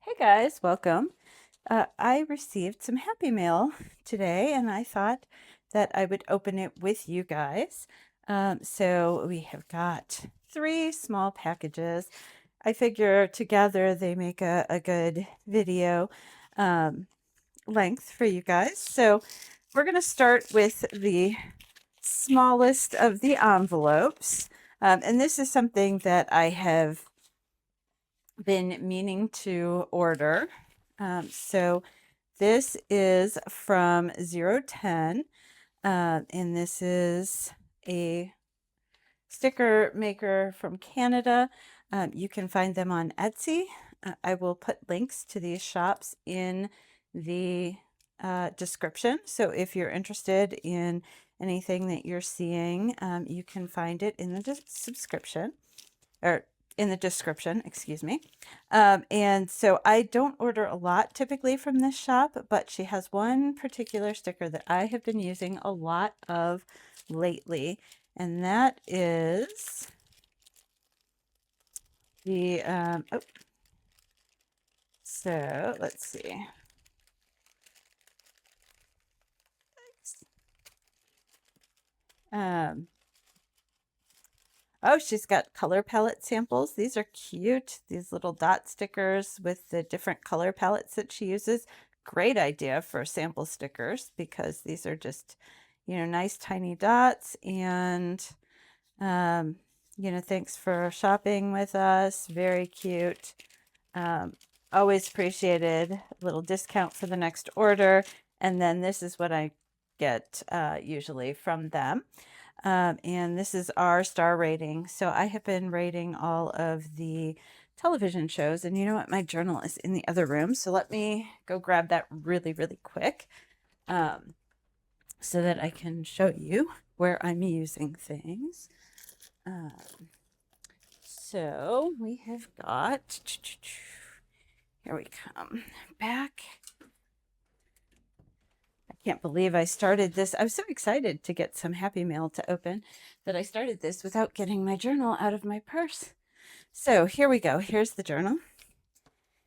Hey guys, welcome. I received some Happy Mail today and I thought that I would open it with you guys. So we have got three small packages. I figure together they make a good video um, length for you guys. So we're going to start with the smallest of the envelopes. And this is something that I have been meaning to order. So this is from 010, and this is a sticker maker from Canada. You can find them on Etsy. I will put links to these shops in the description. So if you're interested in anything that you're seeing, you can find it in the subscription or in the description, excuse me. And so I don't order a lot typically from this shop, but she has one particular sticker that I have been using a lot of lately, and that is the, oh, so let's see. Um, Oh, she's got color palette samples. These are cute. These little dot stickers with the different color palettes that she uses. Great idea for sample stickers because these are just, nice tiny dots. And, um, thanks for shopping with us. Very cute. Um, Always appreciated. A little discount for the next order. And then this is what I get usually from them. And this is our star rating. So I have been rating all of the television shows, and you know what? My journal is in the other room. So let me go grab that really, really quick so that I can show you where I'm using things. Um, so we have got, here we come, back. I can't believe I started this. I was so excited to get some Happy Mail to open that I started this without getting my journal out of my purse. So here we go. Here's the journal.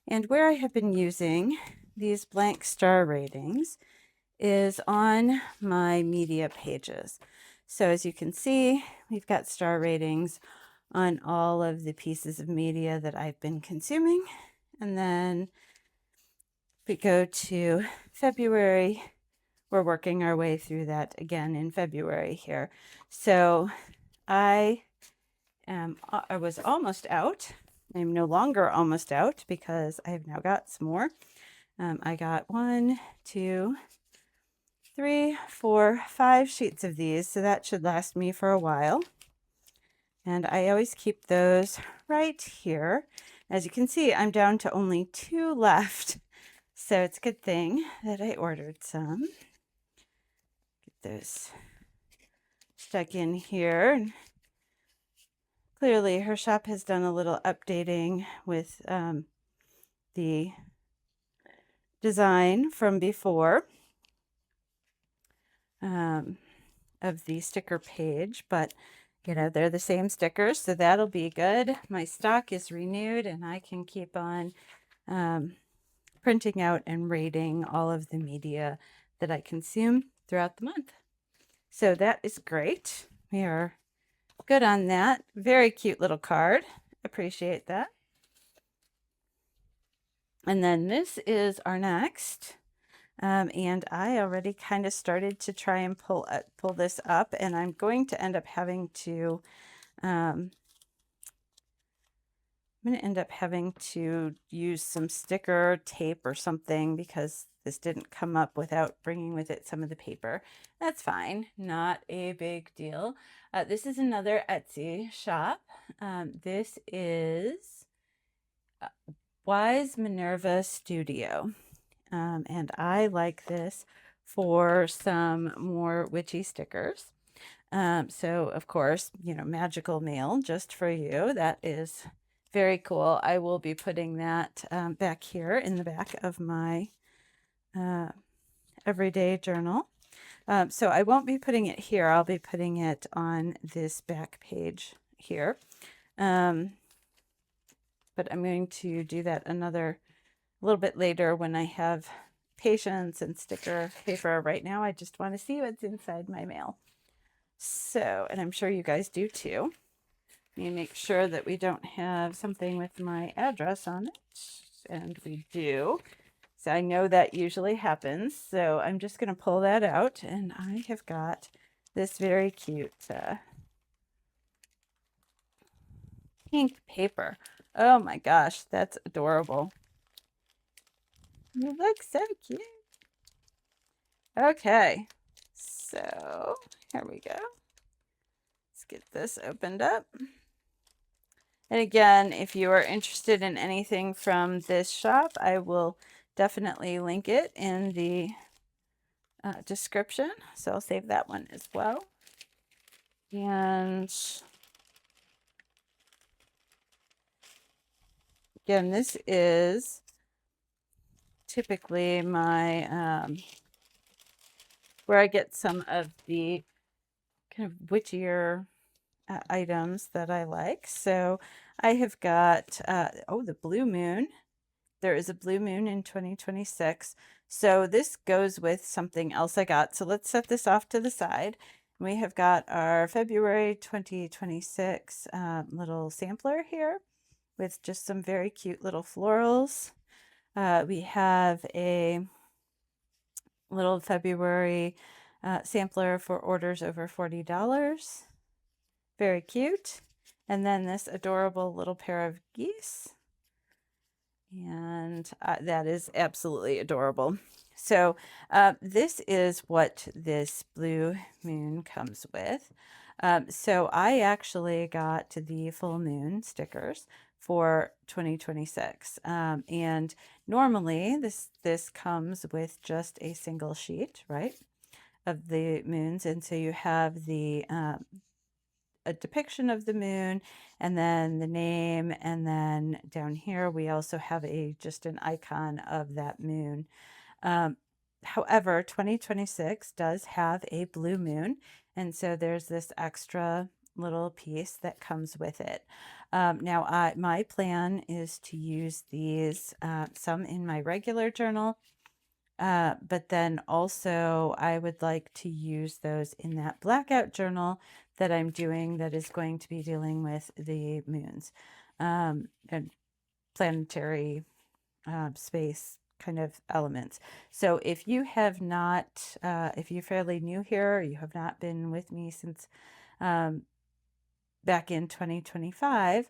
And where I have been using these blank star ratings is on my media pages. So as you can see, we've got star ratings on all of the pieces of media that I've been consuming. And then if we go to February, we're working our way through that again in February here. So I was almost out. I'm no longer almost out because I have now got some more. I got 1, 2, 3, 4, 5 sheets of these, so that should last me for a while. And I always keep those right here. As you can see, I'm down to only 2 left. So it's a good thing that I ordered some. Get those stuck in here. Clearly, her shop has done a little updating with the design from before of the sticker page, but they're the same stickers, so that'll be good. My stock is renewed, and I can keep on printing out and rating all of the media that I consume throughout the month. So that is great. We are good on that. Very cute little card. Appreciate that. And then this is our next. And I already kind of started to try and pull this up, and I'm going to end up having to use some sticker tape or something because this didn't come up without bringing with it some of the paper. That's fine, not a big deal. This is another Etsy shop. This is Minerva Studio. And I like this for some more witchy stickers. So of course, magical mail just for you. That is very cool. I will be putting that back here in the back of my everyday journal. So I won't be putting it here. I'll be putting it on this back page here. But I'm going to do that little bit later when I have patience and sticker paper. Right now, I just want to see what's inside my mail. So, and I'm sure you guys do too. Let me make sure that we don't have something with my address on it. And we do. So I know that usually happens. So I'm just going to pull that out. And I have got this very cute pink paper. Oh my gosh, that's adorable. You look so cute. Okay, so here we go. Let's get this opened up. And again, if you are interested in anything from this shop, I will definitely link it in the description. So I'll save that one as well. And again, this is typically my where I get some of the kind of witchier items that I like. So I have got, the blue moon. There is a blue moon in 2026. So this goes with something else I got. So let's set this off to the side. We have got our February 2026 little sampler here with just some very cute little florals. We have a little February sampler for orders over $40. Very cute. And then this adorable little pair of geese. And that is absolutely adorable. So this is what this blue moon comes with. So I actually got the full moon stickers for 2026. And normally this comes with just a single sheet, right, of the moons. And so you have the a depiction of the moon and then the name, and then down here we also have just an icon of that moon. However, 2026 does have a blue moon, and so there's this extra little piece that comes with it. Now my plan is to use these some in my regular journal, but then also I would like to use those in that blackout journal that I'm doing that is going to be dealing with the moons and planetary space kind of elements. So if you have not, if you're fairly new here, or you have not been with me since back in 2025,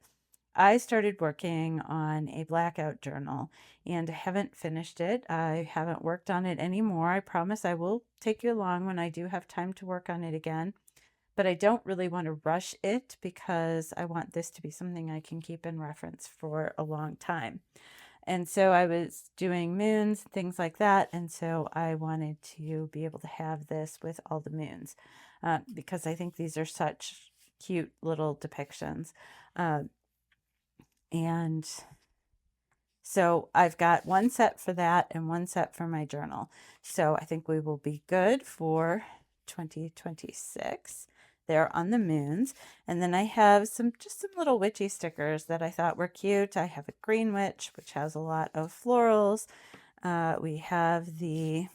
I started working on a blackout journal and I haven't finished it. I haven't worked on it anymore. I promise I will take you along when I do have time to work on it again. But I don't really want to rush it because I want this to be something I can keep in reference for a long time. And so I was doing moons, things like that. And so I wanted to be able to have this with all the moons because I think these are such cute little depictions. And so I've got one set for that and one set for my journal. So I think we will be good for 2026 there on the moons. And then I have just some little witchy stickers that I thought were cute. I have a green witch, which has a lot of florals. We have the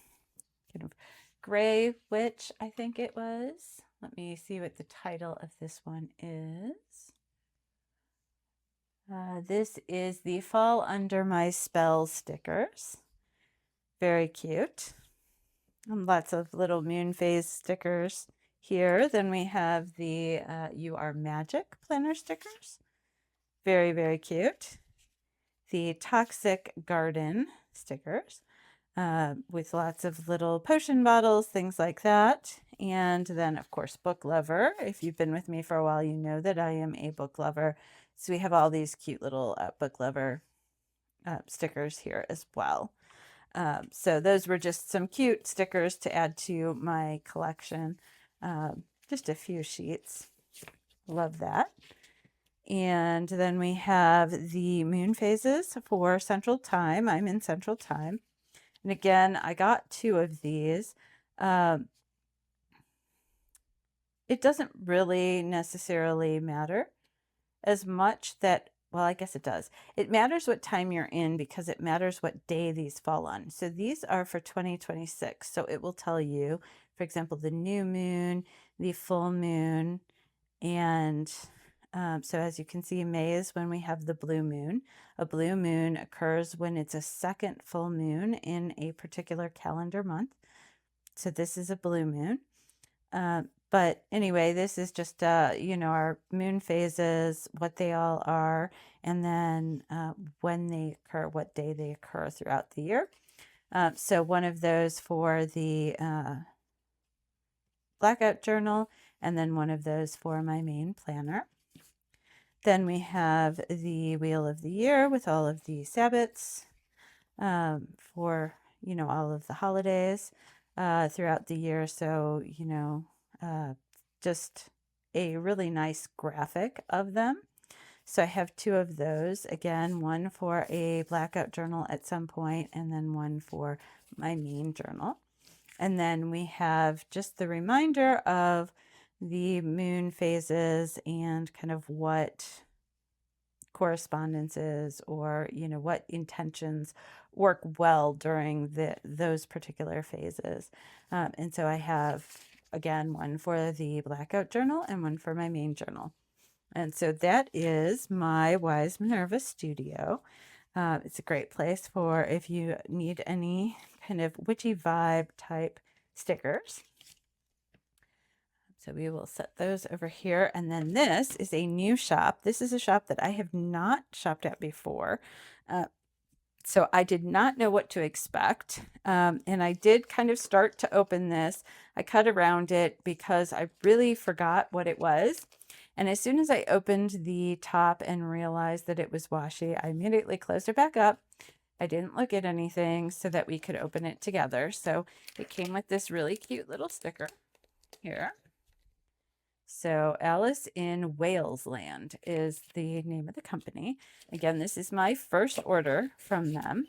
kind of gray witch, I think it was. Let me see what the title of this one is. This is the Fall Under My Spell stickers. Very cute. Lots of little moon phase stickers here. Then we have the You Are Magic planner stickers. Very, very cute. The Toxic Garden stickers with lots of little potion bottles, things like that. And then, of course, Book Lover. If you've been with me for a while, you know that I am a book lover. So we have all these cute little Book Lover stickers here as well. So those were just some cute stickers to add to my collection. Just a few sheets. Love that. And then we have the moon phases for Central Time. I'm in Central Time. And again, I got two of these. It doesn't really necessarily matter as much that well, I guess it does. It matters what time you're in because it matters what day these fall on. So these are for 2026. So it will tell you, for example, the new moon, the full moon, and so as you can see, May is when we have the blue moon. A blue moon occurs when it's a second full moon in a particular calendar month. So this is a blue moon. But anyway, this is just, our moon phases, what they all are, and then when they occur, what day they occur throughout the year. So one of those for the blackout journal, and then one of those for my main planner. Then we have the Wheel of the Year with all of the Sabbats for, all of the holidays throughout the year. So, just a really nice graphic of them. So I have two of those. Again, one for a blackout journal at some point, and then one for my main journal. And then we have just the reminder of the moon phases and kind of what correspondences or what intentions work well during those particular phases. And so I have, again, one for the blackout journal and one for my main journal. And so that is my Wise Minerva Studio. It's a great place for if you need any kind of witchy vibe type stickers. So we will set those over here. And then this is a new shop. This is a shop that I have not shopped at before. So I did not know what to expect. And I did kind of start to open this. I cut around it because I really forgot what it was. And as soon as I opened the top and realized that it was washi, I immediately closed it back up. I didn't look at anything so that we could open it together. So it came with this really cute little sticker here. So Alice in Walesland is the name of the company. Again, this is my first order from them.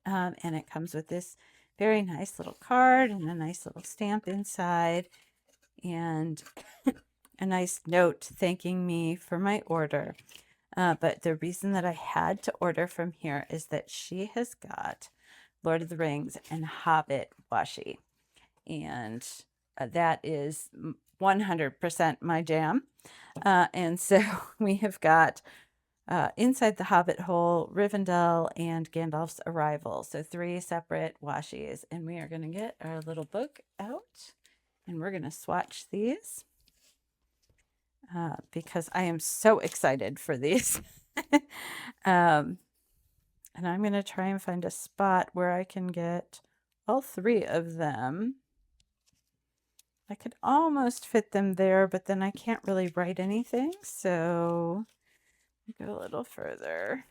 And it comes with this very nice little card and a nice little stamp inside and a nice note thanking me for my order. But the reason that I had to order from here is that she has got Lord of the Rings and Hobbit washi. And that is 100% my jam. And so we have got Inside the Hobbit Hole, Rivendell, and Gandalf's Arrival. So 3 separate washis. And we are going to get our little book out and we're going to swatch these because I am so excited for these. And I'm going to try and find a spot where I can get all 3 of them. I could almost fit them there, but then I can't really write anything. So go a little further.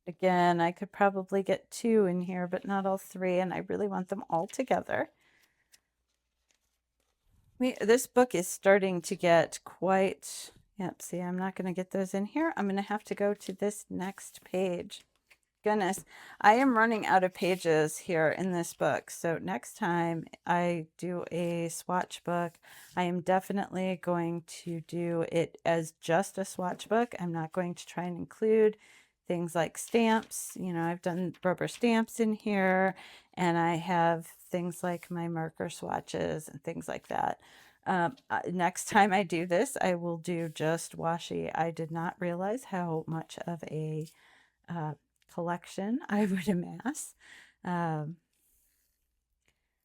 Again, I could probably get 2 in here, but not all 3, and I really want them all together. This book is starting to get quite, yep, see, I'm not going to get those in here. I'm going to have to go to this next page. Goodness, I am running out of pages here in this book. So next time I do a swatch book, I am definitely going to do it as just a swatch book. I'm not going to try and include things like stamps. I've done rubber stamps in here, and I have things like my marker swatches and things like that. Next time I do this, I will do just washi. I did not realize how much of a collection I would amass.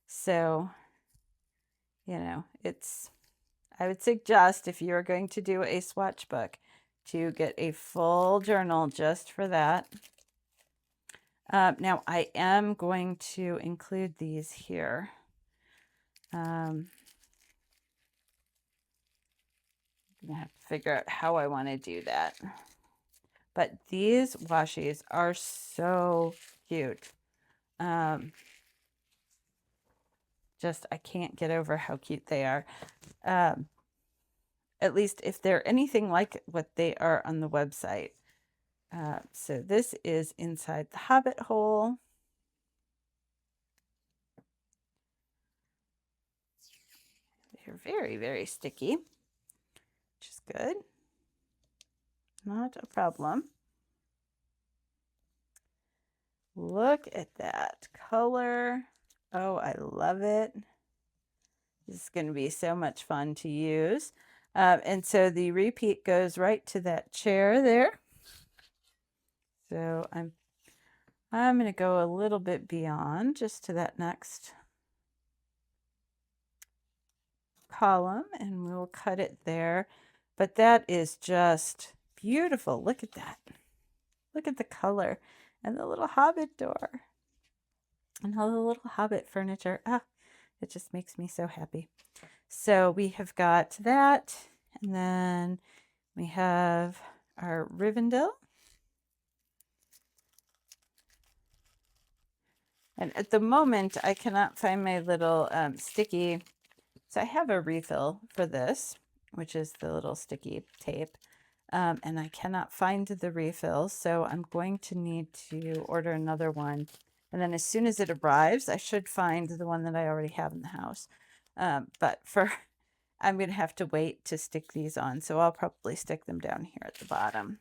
So, I would suggest if you're going to do a swatch book to get a full journal just for that. Now I am going to include these here. I'm gonna have to figure out how I want to do that. But these washis are so cute. Just, I can't get over how cute they are. At least if they're anything like what they are on the website. So this is Inside the Hobbit Hole. They're very, very sticky, which is good. Not a problem. Look at that color. Oh, I love it. This is going to be so much fun to use. And so the repeat goes right to that chair there. So I'm going to go a little bit beyond just to that next column, and we'll cut it there. But that is just beautiful. Look at that. Look at the color and the little hobbit door and all the little hobbit furniture. Ah, it just makes me so happy. So we have got that, and then we have our Rivendell. And at the moment, I cannot find my little sticky. So I have a refill for this, which is the little sticky tape. And I cannot find the refill, so I'm going to need to order another one. And then as soon as it arrives, I should find the one that I already have in the house. But I'm going to have to wait to stick these on, so I'll probably stick them down here at the bottom.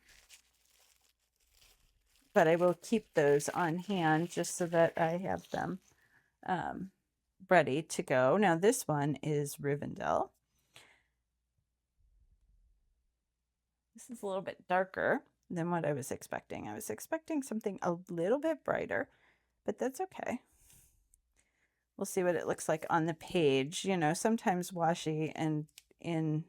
But I will keep those on hand just so that I have them ready to go. Now this one is Rivendell. This is a little bit darker than what I was expecting. I was expecting something a little bit brighter, but that's okay. We'll see what it looks like on the page. You know, sometimes washi and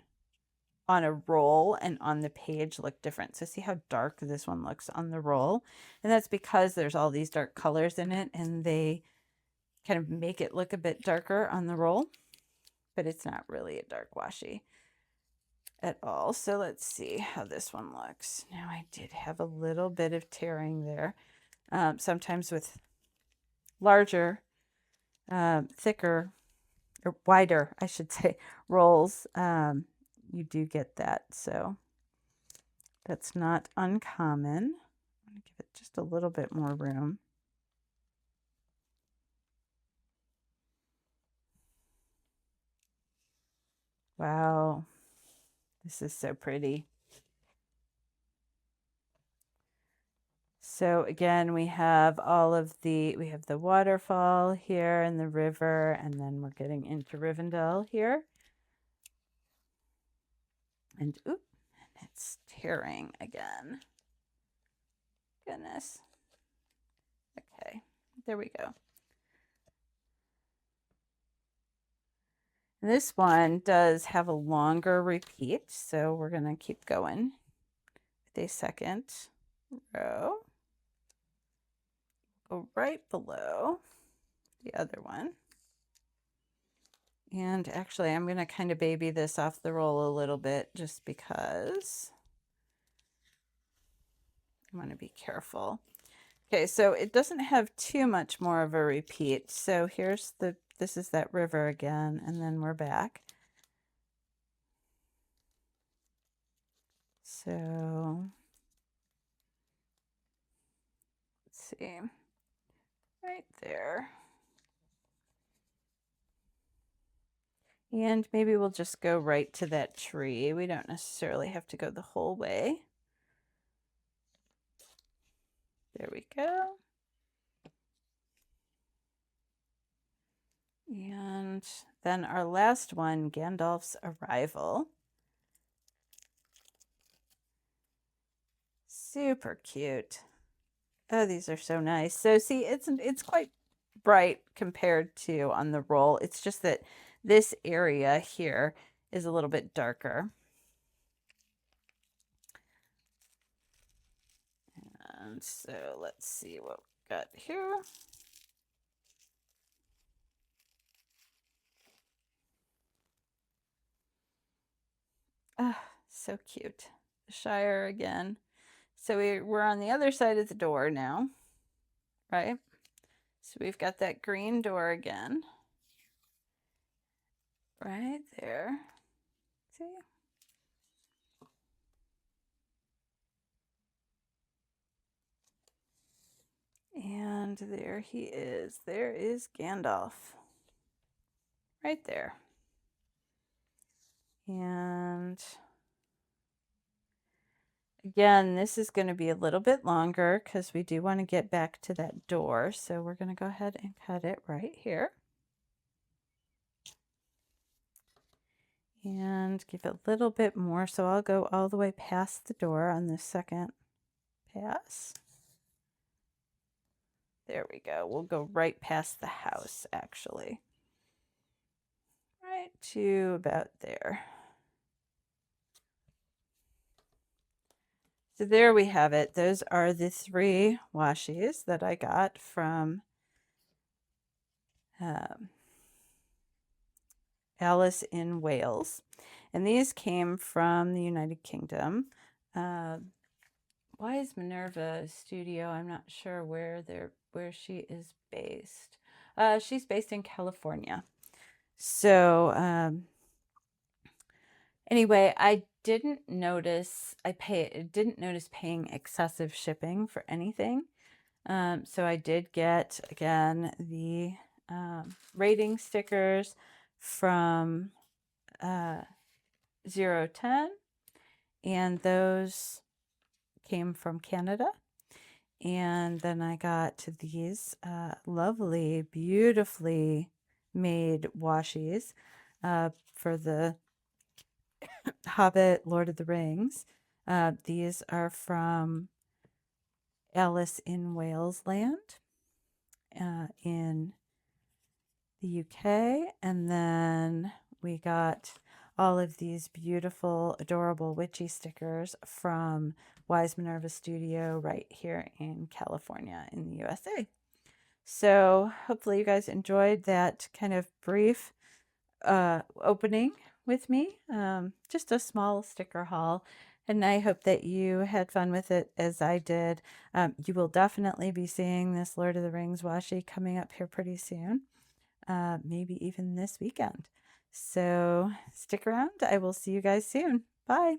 on a roll and on the page look different. So see how dark this one looks on the roll? And that's because there's all these dark colors in it, and they kind of make it look a bit darker on the roll, but it's not really a dark washi at all. So let's see how this one looks. Now I did have a little bit of tearing there. Sometimes with larger, thicker, or wider, I should say, rolls, you do get that. So that's not uncommon. I'm going to give it just a little bit more room. Wow, this is so pretty. So again, we have we have the waterfall here and the river, and then we're getting into Rivendell here. And oop, it's tearing again. Goodness. Okay, there we go. This one does have a longer repeat, so we're going to keep going with a second row. Go right below the other one. And actually, I'm going to kind of baby this off the roll a little bit just because I want to be careful. Okay, so it doesn't have too much more of a repeat. So here's this is that river again, and then we're back. So let's see, right there. And maybe we'll just go right to that tree. We don't necessarily have to go the whole way. There we go. And then our last one, Gandalf's arrival. Super cute. Oh, these are so nice. So see, it's quite bright compared to on the roll. It's just that this area here is a little bit darker. And so let's see what we've got here. Ah, so cute. The Shire again. So we're on the other side of the door now, right? So we've got that green door again. Right there. See? And there he is. There is Gandalf. Right there. And again, this is going to be a little bit longer because we do want to get back to that door. So we're going to go ahead and cut it right here. And give it a little bit more. So I'll go all the way past the door on the second pass. There we go. We'll go right past the house, actually. Right to about there. So there we have it. Those are the 3 washies that I got from Alice in Wales. And these came from the United Kingdom. Why is Minerva Studio? I'm not sure where she is based. She's based in California. So anyway, I didn't notice paying excessive shipping for anything. So I did get, again, the rating stickers from 010, and those came from Canada. And then I got these lovely, beautifully made washies for the Hobbit, Lord of the Rings. These are from Alice in Walesland in the UK. And then we got all of these beautiful, adorable witchy stickers from Wise Minerva Studio right here in California in the USA. So hopefully you guys enjoyed that kind of brief opening with me. Just a small sticker haul. And I hope that you had fun with it as I did. You will definitely be seeing this Lord of the Rings washi coming up here pretty soon. Maybe even this weekend. So stick around. I will see you guys soon. Bye.